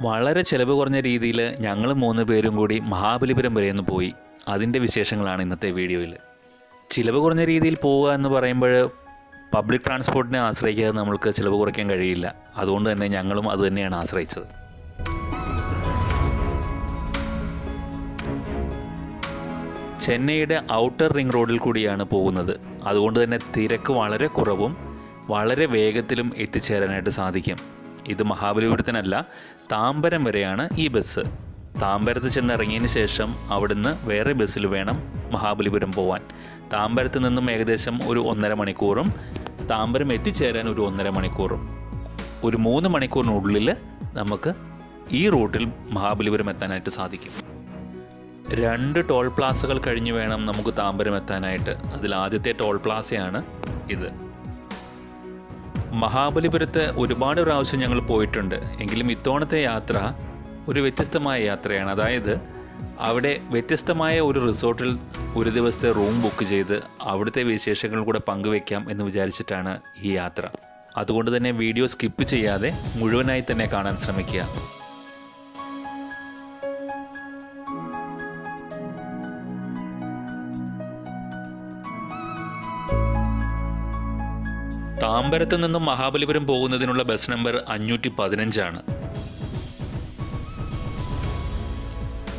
വളരെ ചിലവ് കുറഞ്ഞ രീതിയിൽ ഞങ്ങൾ 3 പേരും കൂടി മഹാബലിപുരം വരെ ഒന്ന് പോയി. അതിൻ്റെ വിശേഷങ്ങളാണ് ഇന്നത്തെ വീഡിയോയിൽ. ചിലവ് കുറഞ്ഞ രീതിയിൽ പോവുക എന്ന് പറയുമ്പോൾ പബ്ലിക് ട്രാൻസ്പോർട്ടിനെ ആശ്രയിക്കാതെ നമ്മൾക്ക് ചിലവ് കുറയ്ക്കാൻ കഴിയില്ല. അതുകൊണ്ട് തന്നെ ഞങ്ങളും അത് തന്നെയാണ് ആശ്രയിച്ചത്. ചെന്നൈയുടെ ഔട്ടർ റിംഗ് റോഡിൽ കൂടിയാണ് പോകുന്നത്. അതുകൊണ്ട് തന്നെ തിരക്ക് വളരെ കുറവും വളരെ വേഗത്തിലും എത്തിച്ചേരാനായിട്ട് സാധിക്കും. ഇത് മഹാബലിപുരത്തിനല്ല, താമ്പരം വരെയാണ് ഈ ബസ്. താമ്പരത്ത് ചെന്നിറങ്ങിയതിന് ശേഷം അവിടുന്ന് വേറെ ബസ്സിൽ വേണം മഹാബലിപുരം പോവാൻ. താമ്പരത്ത് നിന്നും ഏകദേശം ഒരു 1.5 മണിക്കൂറും താമ്പരം എത്തിച്ചേരാൻ ഒരു 1.5 മണിക്കൂറും, ഒരു 3 മണിക്കൂറിനുള്ളിൽ നമുക്ക് ഈ റൂട്ടിൽ മഹാബലിപുരം എത്താനായിട്ട് സാധിക്കും. 2 ടോൾ പ്ലാസകൾ കഴിഞ്ഞ് വേണം നമുക്ക് താമ്പരം എത്താനായിട്ട്. അതിൽ ആദ്യത്തെ ടോൾ പ്ലാസയാണ് ഇത്. മഹാബലിപുരത്ത് ഒരുപാട് പ്രാവശ്യം ഞങ്ങൾ പോയിട്ടുണ്ട്. എങ്കിലും ഇത്തവണത്തെ യാത്ര ഒരു വ്യത്യസ്തമായ യാത്രയാണ്. അതായത് അവിടെ വ്യത്യസ്തമായ ഒരു റിസോർട്ടിൽ ഒരു ദിവസത്തെ റൂം ബുക്ക് ചെയ്ത് അവിടുത്തെ വിശേഷങ്ങൾ കൂടെ പങ്കുവെക്കാം എന്ന് വിചാരിച്ചിട്ടാണ് ഈ യാത്ര. അതുകൊണ്ട് തന്നെ വീഡിയോ സ്കിപ്പ് ചെയ്യാതെ മുഴുവനായി തന്നെ കാണാൻ ശ്രമിക്കുക. താമ്പരത്ത് നിന്നും മഹാബലിപുരം പോകുന്നതിനുള്ള ബസ് നമ്പർ 515 ആണ്.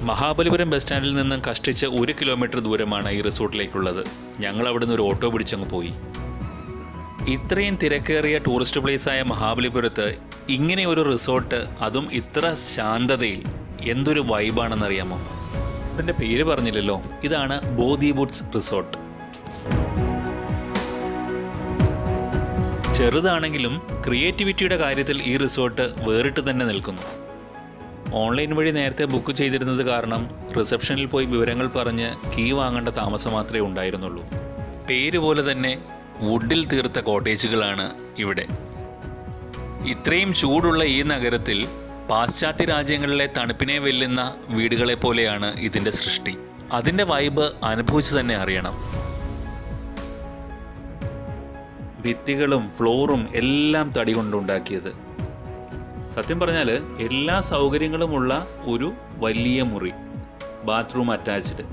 മഹാബലിപുരം ബസ് സ്റ്റാൻഡിൽ നിന്നും കഷ്ടിച്ച് 1 കിലോമീറ്റർ ദൂരമാണ് ഈ റിസോർട്ടിലേക്കുള്ളത്. ഞങ്ങൾ അവിടെ നിന്ന് ഒരു ഓട്ടോ പിടിച്ചങ്ങ് പോയി. ഇത്രയും തിരക്കേറിയ ടൂറിസ്റ്റ് പ്ലേസായ മഹാബലിപുരത്ത് ഇങ്ങനെ ഒരു റിസോർട്ട്, അതും ഇത്ര ശാന്തതയിൽ, എന്തൊരു വൈബാണെന്നറിയാമോ? ഇതിൻ്റെ പേര് പറഞ്ഞില്ലല്ലോ. ഇതാണ് ബോധി വുഡ്സ് റിസോർട്ട്. ചെറുതാണെങ്കിലും ക്രിയേറ്റിവിറ്റിയുടെ കാര്യത്തിൽ ഈ റിസോർട്ട് വേറിട്ട് തന്നെ നിൽക്കുന്നു. ഓൺലൈൻ വഴി നേരത്തെ ബുക്ക് ചെയ്തിരുന്നത് കാരണം റിസപ്ഷനിൽ പോയി വിവരങ്ങൾ പറഞ്ഞ് കീ വാങ്ങേണ്ട താമസം മാത്രമേ ഉണ്ടായിരുന്നുള്ളൂ. പേര് പോലെ തന്നെ വുഡിൽ തീർത്ത കോട്ടേജുകളാണ് ഇവിടെ. ഇത്രയും ചൂടുള്ള ഈ നഗരത്തിൽ പാശ്ചാത്യ രാജ്യങ്ങളിലെ തണുപ്പിനെ വെല്ലുന്ന വീടുകളെ പോലെയാണ് ഇതിൻ്റെ സൃഷ്ടി. അതിൻ്റെ വൈബ് അനുഭവിച്ച് തന്നെ അറിയണം. ഭിത്തികളും ഫ്ലോറും എല്ലാം തടി കൊണ്ടുണ്ടാക്കിയത്. സത്യം പറഞ്ഞാൽ എല്ലാ സൗകര്യങ്ങളുമുള്ള ഒരു വലിയ മുറി, ബാത്റൂം അറ്റാച്ച്ഡ്.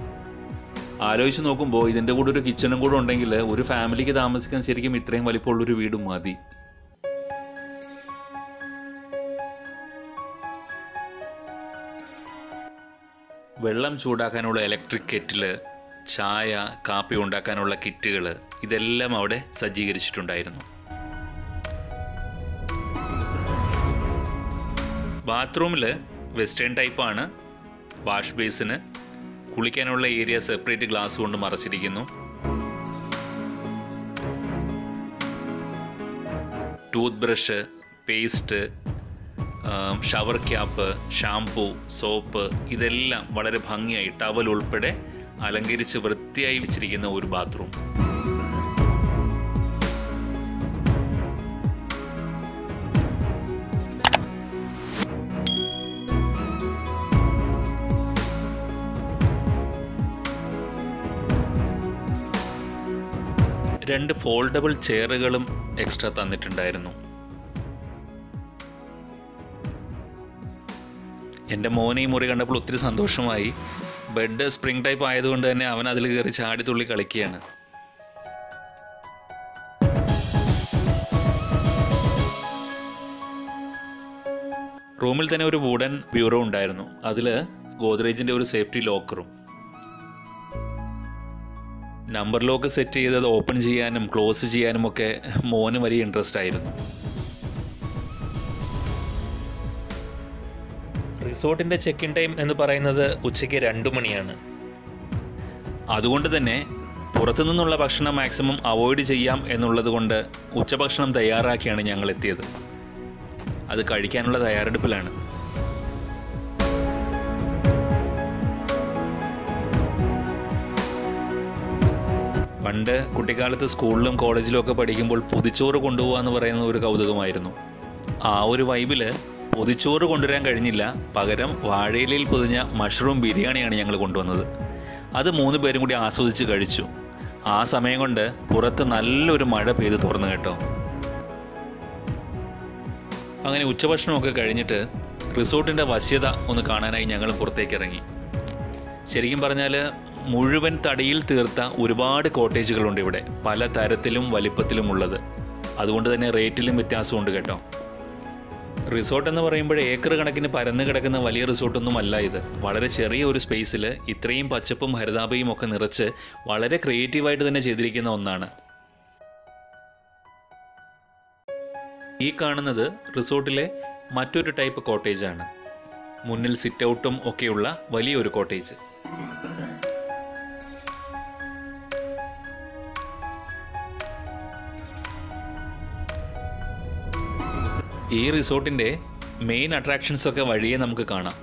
ആലോചിച്ച് നോക്കുമ്പോൾ ഇതിൻ്റെ കൂടെ ഒരു കിച്ചണും കൂടെ ഉണ്ടെങ്കിൽ ഒരു ഫാമിലിക്ക് താമസിക്കാൻ ശരിക്കും ഇത്രയും വലിപ്പമുള്ളൊരു വീട് മതി. വെള്ളം ചൂടാക്കാനുള്ള ഇലക്ട്രിക് കെറ്റില്, ചായ കാപ്പി ഉണ്ടാക്കാനുള്ള കിറ്റുകൾ, ഇതെല്ലാം അവിടെ സജ്ജീകരിച്ചിട്ടുണ്ടായിരുന്നു. ബാത്റൂമിൽ വെസ്റ്റേൺ ടൈപ്പാണ്. വാഷ് ബേസിന് കുളിക്കാനുള്ള ഏരിയ സെപ്പറേറ്റ് ഗ്ലാസ് കൊണ്ട് മറച്ചിരിക്കുന്നു. Tooth brush, paste, shower cap, shampoo, soap, ഇതെല്ലാം വളരെ ഭംഗിയായി ടവൽ ഉൾപ്പെടെ അലങ്കരിച്ച് വൃത്തിയായി വെച്ചിരിക്കുന്ന ഒരു ബാത്റൂം. രണ്ട് ഫോൾഡബിൾ ചെയറുകളും എക്സ്ട്രാ തന്നിട്ടുണ്ടായിരുന്നു. എൻ്റെ മോനെ ഈ മുറി കണ്ടപ്പോൾ ഒത്തിരി സന്തോഷമായി. ബെഡ് സ്പ്രിംഗ് ടൈപ്പ് ആയതുകൊണ്ട് തന്നെ അവൻ അതിൽ കയറി ചാടി തുള്ളി കളിക്കുകയാണ്. റൂമിൽ തന്നെ ഒരു വുഡൻ ബ്യൂറോ ഉണ്ടായിരുന്നു. അതിൽ ഗോദ്രേജിൻ്റെ ഒരു സേഫ്റ്റി ലോക്കറും. നമ്പർ ലോക്ക് സെറ്റ് ചെയ്തത് ഓപ്പൺ ചെയ്യാനും ക്ലോസ് ചെയ്യാനും ഒക്കെ മോന് വലിയ ഇൻട്രസ്റ്റ് ആയിരുന്നു. റിസോർട്ടിൻ്റെ ചെക്ക് ഇൻ ടൈം എന്ന് പറയുന്നത് ഉച്ചയ്ക്ക് 2 മണിയാണ്. അതുകൊണ്ട് തന്നെ പുറത്തുനിന്നുള്ള ഭക്ഷണം മാക്സിമം അവോയ്ഡ് ചെയ്യാം എന്നുള്ളത് കൊണ്ട് ഉച്ചഭക്ഷണം തയ്യാറാക്കിയാണ് ഞങ്ങൾ എത്തിയത്. അത് കഴിക്കാനുള്ള തയ്യാറെടുപ്പിലാണ്. പണ്ട് കുട്ടിക്കാലത്ത് സ്കൂളിലും കോളേജിലും ഒക്കെ പഠിക്കുമ്പോൾ പൊതിച്ചോറ് കൊണ്ടുപോകുക എന്ന് പറയുന്ന ഒരു കൗതുകമായിരുന്നു. ആ ഒരു വൈബിൽ പൊതിച്ചോറ് കൊണ്ടുവരാൻ കഴിഞ്ഞില്ല. പകരം വാഴയിലയിൽ പൊതിഞ്ഞ മഷ്റൂം ബിരിയാണിയാണ് ഞങ്ങൾ കൊണ്ടുവന്നത്. അത് 3 പേരും കൂടി ആസ്വദിച്ച് കഴിച്ചു. ആ സമയം കൊണ്ട് പുറത്ത് നല്ലൊരു മഴ പെയ്ത് തുറന്നു കേട്ടോ. അങ്ങനെ ഉച്ചഭക്ഷണമൊക്കെ കഴിഞ്ഞിട്ട് റിസോർട്ടിൻ്റെ വശ്യത ഒന്ന് കാണാനായി ഞങ്ങൾ പുറത്തേക്ക് ഇറങ്ങി. ശരിക്കും പറഞ്ഞാൽ മുഴുവൻ തടിയിൽ തീർത്ത ഒരുപാട് കോട്ടേജുകളുണ്ട് ഇവിടെ, പല തരത്തിലും വലിപ്പത്തിലുമുള്ളത്. അതുകൊണ്ട് തന്നെ റേറ്റിലും വ്യത്യാസമുണ്ട് കേട്ടോ. റിസോർട്ട് എന്ന് പറയുമ്പോൾ ഏക്കർ കണക്കിന് പരന്നു കിടക്കുന്ന വലിയ റിസോർട്ടൊന്നും അല്ല ഇത്. വളരെ ചെറിയ ഒരു സ്പേസിൽ ഇത്രയും പച്ചപ്പും ഹരിതാഭയും ഒക്കെ നിറച്ച് വളരെ ക്രിയേറ്റീവായിട്ട് തന്നെ ചെയ്തിരിക്കുന്ന ഒന്നാണ്. ഈ കാണുന്നത് റിസോർട്ടിലെ മറ്റൊരു ടൈപ്പ് കോട്ടേജാണ്. മുന്നിൽ സിറ്റ് ഔട്ടും ഒക്കെയുള്ള വലിയൊരു കോട്ടേജ്. ഈ റിസോർട്ടിൻ്റെ മെയിൻ അട്രാക്ഷൻസ് ഒക്കെ വഴിയെ നമുക്ക് കാണാം.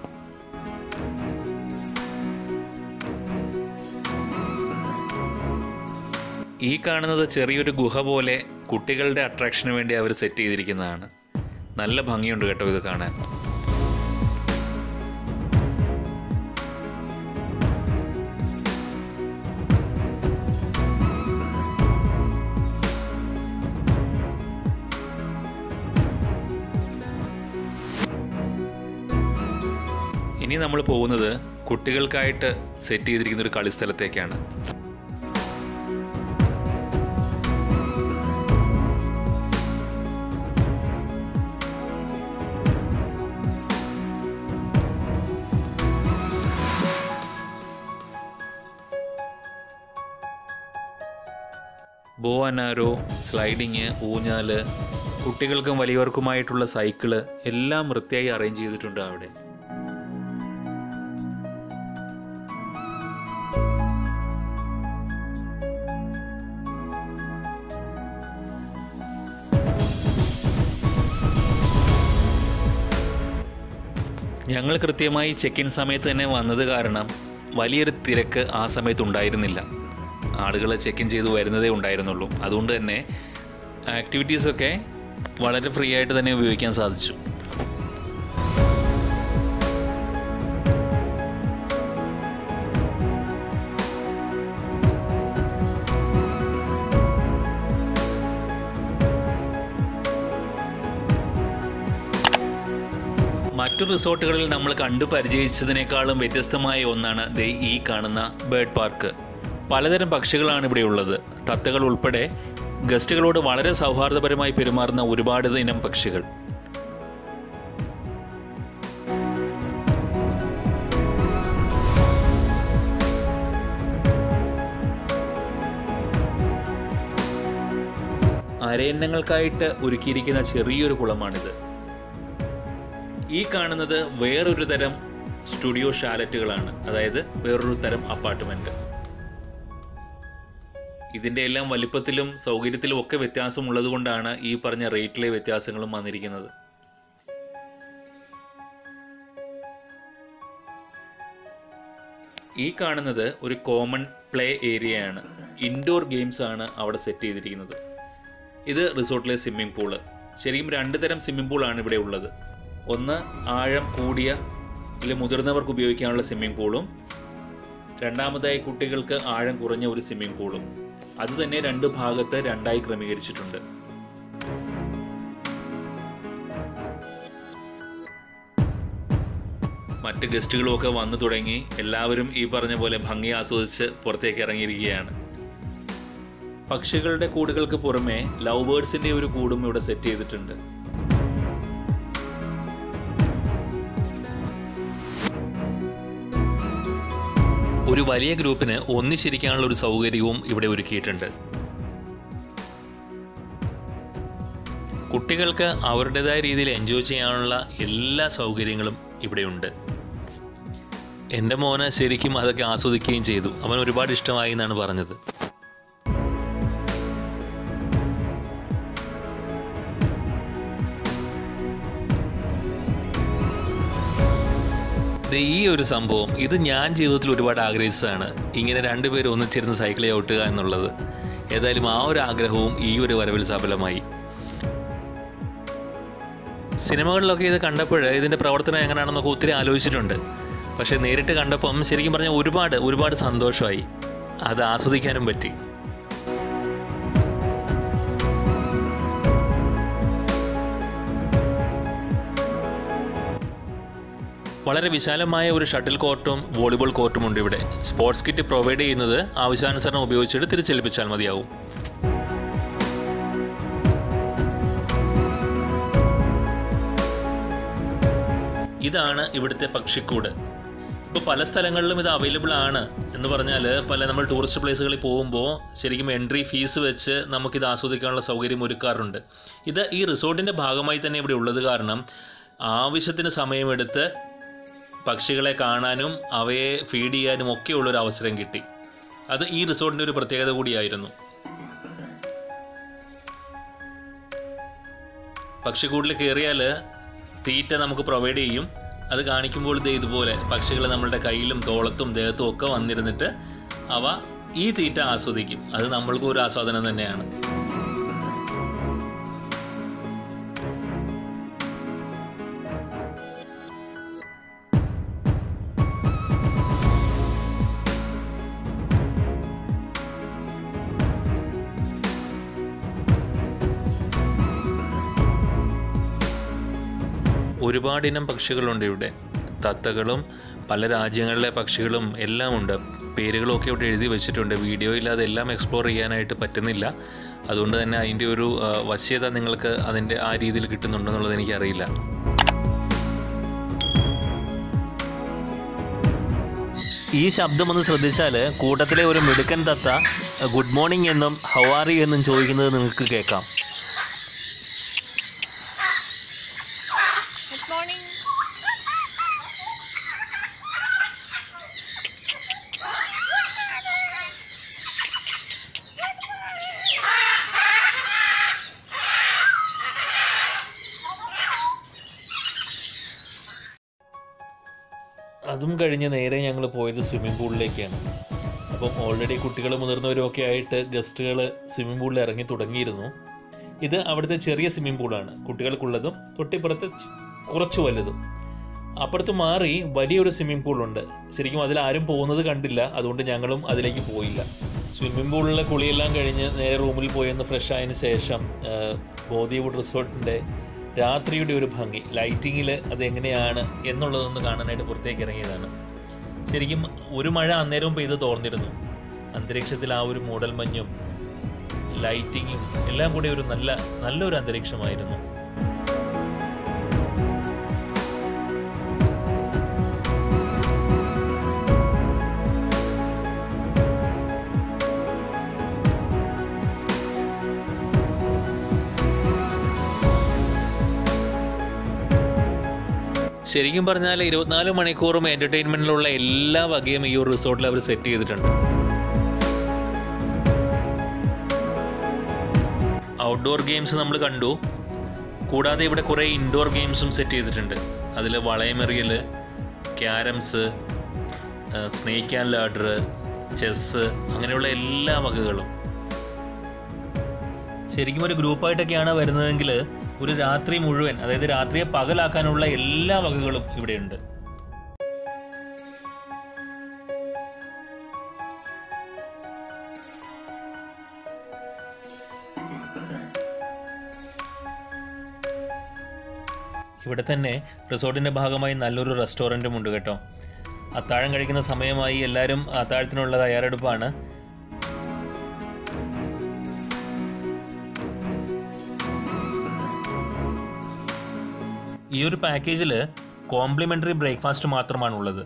ഈ കാണുന്നത് ചെറിയൊരു ഗുഹ പോലെ കുട്ടികളുടെ അട്രാക്ഷന് വേണ്ടി അവർ സെറ്റ് ചെയ്തിരിക്കുന്നതാണ്. നല്ല ഭംഗിയുണ്ട് കേട്ടോ ഇത് കാണാൻ. ഇനി നമ്മൾ പോകുന്നത് കുട്ടികൾക്കായിട്ട് സെറ്റ് ചെയ്തിരിക്കുന്ന ഒരു കളിസ്ഥലത്തേക്കാണ്. ബോ ആൻഡ് ആരോ, സ്ലൈഡിങ്, ഊഞ്ഞാല്, കുട്ടികൾക്കും വലിയവർക്കുമായിട്ടുള്ള സൈക്കിള് എല്ലാം വൃത്തിയായി അറേഞ്ച് ചെയ്തിട്ടുണ്ട് അവിടെ. ഞങ്ങൾ കൃത്യമായി ചെക്ക് ഇൻ സമയത്ത് തന്നെ വന്നത് കാരണം വലിയൊരു തിരക്ക് ആ സമയത്ത് ഉണ്ടായിരുന്നില്ല. ആളുകൾ ചെക്ക് ഇൻ ചെയ്ത് വരുന്നതേ ഉണ്ടായിരുന്നുള്ളൂ. അതുകൊണ്ട് തന്നെ ആക്ടിവിറ്റീസൊക്കെ വളരെ ഫ്രീ ആയിട്ട് തന്നെ ഉപയോഗിക്കാൻ സാധിച്ചു. മറ്റു റിസോർട്ടുകളിൽ നമ്മൾ കണ്ടു പരിചയിച്ചതിനേക്കാളും വ്യത്യസ്തമായ ഒന്നാണ് ഈ കാണുന്ന ബേർഡ് പാർക്ക്. പലതരം പക്ഷികളാണ് ഇവിടെ ഉള്ളത്. തത്തകൾ ഉൾപ്പെടെ ഗസ്റ്റുകളോട് വളരെ സൗഹാർദ്ദപരമായി പെരുമാറുന്ന ഒരുപാട് ഇനം പക്ഷികൾ. അരയന്നങ്ങൾക്കായിട്ട് ഒരുക്കിയിരിക്കുന്ന ചെറിയൊരു കുളമാണിത്. ഈ കാണുന്നത് വേറൊരു തരം സ്റ്റുഡിയോ ഷാലറ്റുകളാണ്, അതായത് വേറൊരു തരം അപ്പാർട്ട്മെൻറ്റ്. ഇതിൻ്റെ എല്ലാം വലിപ്പത്തിലും സൗകര്യത്തിലും ഒക്കെ വ്യത്യാസമുള്ളത് കൊണ്ടാണ് ഈ പറഞ്ഞ റേറ്റിലെ വ്യത്യാസങ്ങളും വന്നിരിക്കുന്നത്. ഈ കാണുന്നത് ഒരു കോമൺ പ്ലേ ഏരിയയാണ്. ഇൻഡോർ ഗെയിംസ് ആണ് അവിടെ സെറ്റ് ചെയ്തിരിക്കുന്നത്. ഇത് റിസോർട്ടിലെ സ്വിമ്മിംഗ് പൂള്. ശരിക്കും രണ്ട് തരം സ്വിമ്മിംഗ് പൂളാണ് ഇവിടെ ഉള്ളത്. ഒന്ന് ആഴം കൂടിയ മുതിർന്നവർക്ക് ഉപയോഗിക്കാനുള്ള സ്വിമ്മിംഗ് പൂളും, രണ്ടാമതായി കുട്ടികൾക്ക് ആഴം കുറഞ്ഞ ഒരു സ്വിമ്മിംഗ് പൂളും. അത് തന്നെ രണ്ട് ഭാഗത്ത് രണ്ടായി ക്രമീകരിച്ചിട്ടുണ്ട്. മറ്റ് ഗസ്റ്റുകളുമൊക്കെ വന്നു തുടങ്ങി. എല്ലാവരും ഈ പറഞ്ഞ പോലെ ഭംഗി ആസ്വദിച്ച് പുറത്തേക്ക് ഇറങ്ങിയിരിക്കുകയാണ്. പക്ഷികളുടെ കൂടുകൾക്ക് പുറമെ ലവ് ബേർഡ്സിൻ്റെ ഒരു കൂടും ഇവിടെ സെറ്റ് ചെയ്തിട്ടുണ്ട്. ഒരു വലിയ ഗ്രൂപ്പിന് ഒന്നിച്ചിരിക്കാനുള്ള ഒരു സൗകര്യവും ഇവിടെ ഒരുക്കിയിട്ടുണ്ട്. കുട്ടികൾക്ക് അവരുടേതായ രീതിയിൽ എൻജോയ് ചെയ്യാനുള്ള എല്ലാ സൗകര്യങ്ങളും ഇവിടെയുണ്ട്. എൻ്റെ മോന് ശരിക്കും അതൊക്കെ ആസ്വദിക്കുകയും ചെയ്തു. അവൻ ഒരുപാട് ഇഷ്ടമായി എന്നാണ് പറഞ്ഞത്. ഈ ഒരു സംഭവം ഇത് ഞാൻ ജീവിതത്തിൽ ഒരുപാട് ആഗ്രഹിച്ചതാണ്. ഇങ്ങനെ രണ്ടുപേരും ഒന്നിച്ചിരുന്ന് സൈക്കിൾ ചവിട്ടുക എന്നുള്ളത്. ഏതായാലും ആ ഒരു ആഗ്രഹവും ഈ ഒരു വരവിൽ സഫലമായി. സിനിമകളിലൊക്കെ ഇത് കണ്ടപ്പോൾ ഇതിൻ്റെ പ്രവർത്തനം എങ്ങനെയാണെന്നൊക്കെ ഒത്തിരി ആലോചിച്ചിട്ടുണ്ട്. പക്ഷേ നേരിട്ട് കണ്ടപ്പം ശരിക്കും പറഞ്ഞാൽ ഒരുപാട് സന്തോഷമായി. അത് ആസ്വദിക്കാനും പറ്റി. വളരെ വിശാലമായ ഒരു ഷട്ടിൽ കോർട്ടും വോളിബോൾ കോർട്ടും ഉണ്ട് ഇവിടെ. സ്പോർട്സ് കിറ്റ് പ്രൊവൈഡ് ചെയ്യുന്നത് ആവശ്യാനുസരണം ഉപയോഗിച്ചിട്ട് തിരിച്ചേൽപ്പിച്ചാൽ മതിയാവും. ഇതാണ് ഇവിടുത്തെ പക്ഷിക്കൂട്. ഇപ്പോൾ പല സ്ഥലങ്ങളിലും ഇത് അവൈലബിൾ ആണ് എന്ന് പറഞ്ഞാൽ, നമ്മൾ ടൂറിസ്റ്റ് പ്ലേസുകളിൽ പോകുമ്പോൾ ശരിക്കും എൻട്രി ഫീസ് വെച്ച് നമുക്കിത് ആസ്വദിക്കാനുള്ള സൗകര്യം ഒരുക്കാറുണ്ട്. ഇത് ഈ റിസോർട്ടിൻ്റെ ഭാഗമായി തന്നെ ഇവിടെ ഉള്ളത് കാരണം ആവശ്യത്തിന് സമയമെടുത്ത് പക്ഷികളെ കാണാനും അവയെ ഫീഡ് ചെയ്യാനും ഒക്കെയുള്ളൊരു അവസരം കിട്ടി. അത് ഈ റിസോർട്ടിൻ്റെ ഒരു പ്രത്യേകത കൂടിയായിരുന്നു. പക്ഷിക്കൂട്ടിൽ കയറിയാൽ തീറ്റ നമുക്ക് പ്രൊവൈഡ് ചെയ്യും. അത് കാണിക്കുമ്പോൾ ഇതുപോലെ പക്ഷികൾ നമ്മളുടെ കയ്യിലും തോളത്തും ദേഹത്തും ഒക്കെ വന്നിരുന്നിട്ട് അവ ഈ തീറ്റ ആസ്വദിക്കും. അത് നമ്മൾക്കും ഒരു ആസ്വാദനം തന്നെയാണ്. ഒരുപാടിനം പക്ഷികളുണ്ട് ഇവിടെ. തത്തകളും പല രാജ്യങ്ങളിലെ പക്ഷികളും എല്ലാം ഉണ്ട്. പേരുകളൊക്കെ ഇവിടെ എഴുതി വെച്ചിട്ടുണ്ട്. വീഡിയോയിൽ അതെല്ലാം എക്സ്പ്ലോർ ചെയ്യാനായിട്ട് പറ്റുന്നില്ല. അതുകൊണ്ട് തന്നെ അതിൻ്റെ ഒരു വശ്യത നിങ്ങൾക്ക് അതിൻ്റെ ആ രീതിയിൽ കിട്ടുന്നുണ്ടെന്നുള്ളത് എനിക്കറിയില്ല. ഈ ശബ്ദം ഒന്ന് ശ്രദ്ധിച്ചാൽ കൂട്ടത്തിലെ ഒരു മിടുക്കൻ തത്ത ഗുഡ് മോർണിംഗ് എന്നും ഹൗ ആർ യു എന്നും ചോദിക്കുന്നത് നിങ്ങൾക്ക് കേൾക്കാം. അതും കഴിഞ്ഞ് നേരെ ഞങ്ങൾ പോയത് സ്വിമ്മിംഗ് പൂളിലേക്കാണ്. അപ്പം ഓൾറെഡി കുട്ടികൾ മുതിർന്നവരുമൊക്കെ ആയിട്ട് ഗസ്റ്റുകൾ സ്വിമ്മിംഗ് പൂളിൽ ഇറങ്ങി തുടങ്ങിയിരുന്നു. ഇത് അവിടുത്തെ ചെറിയ സ്വിമ്മിംഗ് പൂളാണ്, കുട്ടികൾക്കുള്ളതും. തൊട്ടിപ്പുറത്ത് കുറച്ച് വലുതും. അപ്പുറത്ത് മാറി വലിയൊരു സ്വിമ്മിംഗ് പൂളുണ്ട്. ശരിക്കും അതിലാരും പോകുന്നത് കണ്ടില്ല, അതുകൊണ്ട് ഞങ്ങളും അതിലേക്ക് പോയില്ല. സ്വിമ്മിംഗ് പൂളിലെ കുളിയെല്ലാം കഴിഞ്ഞ് നേരെ റൂമിൽ പോയെന്ന് ഫ്രഷ് ആയതിന് ശേഷം ബോധിവുഡ് റിസോർട്ടിൻ്റെ രാത്രിയുടെ ഒരു ഭംഗി, ലൈറ്റിങ്ങിൽ അതെങ്ങനെയാണ് എന്നുള്ളതൊന്ന് കാണാനായിട്ട് പുറത്തേക്ക് ഇറങ്ങിയതാണ്. ശരിക്കും ഒരു മഴ അന്നേരവും പെയ്ത് തോർന്നിരുന്നു. അന്തരീക്ഷത്തിൽ ആ ഒരു മൂടൽമഞ്ഞും ലൈറ്റിങ്ങും എല്ലാം കൂടി ഒരു നല്ലൊരു അന്തരീക്ഷമായിരുന്നു. ശരിക്കും പറഞ്ഞാൽ 24 മണിക്കൂറും എൻ്റർടൈൻമെൻറ്റിലുള്ള എല്ലാ വകയും ഈ ഒരു റിസോർട്ടിൽ അവർ സെറ്റ് ചെയ്തിട്ടുണ്ട്. ഔട്ട്ഡോർ ഗെയിംസ് നമ്മൾ കണ്ടു. കൂടാതെ ഇവിടെ കുറേ ഇൻഡോർ ഗെയിംസും സെറ്റ് ചെയ്തിട്ടുണ്ട്. അതിൽ വളയമെറിയൽ, carroms, snake and ladder, chess, അങ്ങനെയുള്ള എല്ലാ വകകളും. ശരിക്കും ഒരു ഗ്രൂപ്പായിട്ടൊക്കെയാണ് വരുന്നതെങ്കിൽ ഒരു രാത്രി മുഴുവൻ, അതായത് രാത്രിയെ പകലാക്കാനുള്ള എല്ലാ വകകളും ഇവിടെയുണ്ട്. ഇവിടെ തന്നെ റിസോർട്ടിൻ്റെ ഭാഗമായി നല്ലൊരു റെസ്റ്റോറൻറ്റും ഉണ്ട് കേട്ടോ. അത്താഴം കഴിക്കുന്ന സമയമായി എല്ലാവരും അത്താഴത്തിനുള്ള തയ്യാറെടുപ്പാണ്. ഈ ഒരു പാക്കേജിൽ കോംപ്ലിമെൻ്ററി ബ്രേക്ക്ഫാസ്റ്റ് മാത്രമാണുള്ളത്.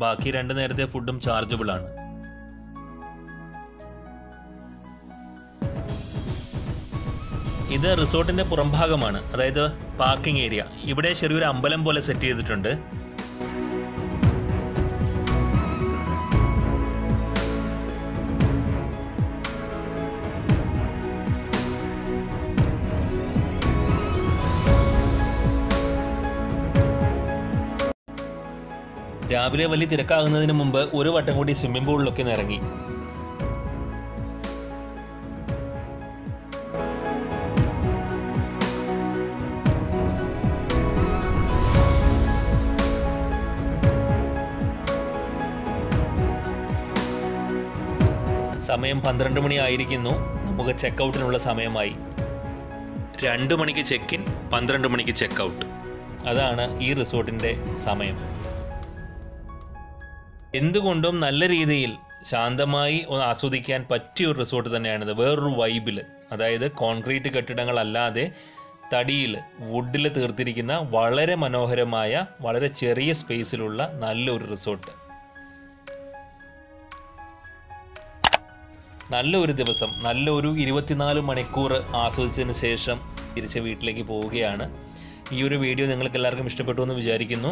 ബാക്കി 2 നേരത്തെ ഫുഡും ചാർജബിൾ ആണ്. ഇത് റിസോർട്ടിൻ്റെ പുറംഭാഗമാണ്, അതായത് പാർക്കിംഗ് ഏരിയ. ഇവിടെ ചെറിയൊരു അമ്പലം പോലെ സെറ്റ് ചെയ്തിട്ടുണ്ട്. രാവിലെ വലിയ തിരക്കാകുന്നതിന് മുമ്പ് ഒരു വട്ടം കൂടി സ്വിമ്മിംഗ് പൂളിലൊക്കെ ഇറങ്ങി. സമയം 12 മണി ആയിരിക്കുന്നു. നമുക്ക് ചെക്കൗട്ടിനുള്ള സമയമായി. 2 മണിക്ക് ചെക്ക് ഇൻ, 12 മണിക്ക് ചെക്കൗട്ട്. അതാണ് ഈ റിസോർട്ടിൻ്റെ സമയം. എന്തുകൊണ്ടും നല്ല രീതിയിൽ ശാന്തമായി ഒന്ന് ആസ്വദിക്കാൻ പറ്റിയ ഒരു റിസോർട്ട് തന്നെയാണിത്. വേറൊരു വൈബിൽ, അതായത് കോൺക്രീറ്റ് കെട്ടിടങ്ങളല്ലാതെ തടിയിൽ വുഡിൽ തീർത്തിരിക്കുന്ന വളരെ മനോഹരമായ വളരെ ചെറിയ സ്പേസിലുള്ള നല്ലൊരു റിസോർട്ട്. നല്ലൊരു ദിവസം, നല്ലൊരു 24 മണിക്കൂർ ആസ്വദിച്ചതിന് ശേഷം തിരിച്ച് വീട്ടിലേക്ക് പോവുകയാണ്. ഈ ഒരു വീഡിയോ നിങ്ങൾക്ക് എല്ലാവർക്കും ഇഷ്ടപ്പെട്ടു എന്ന് വിചാരിക്കുന്നു.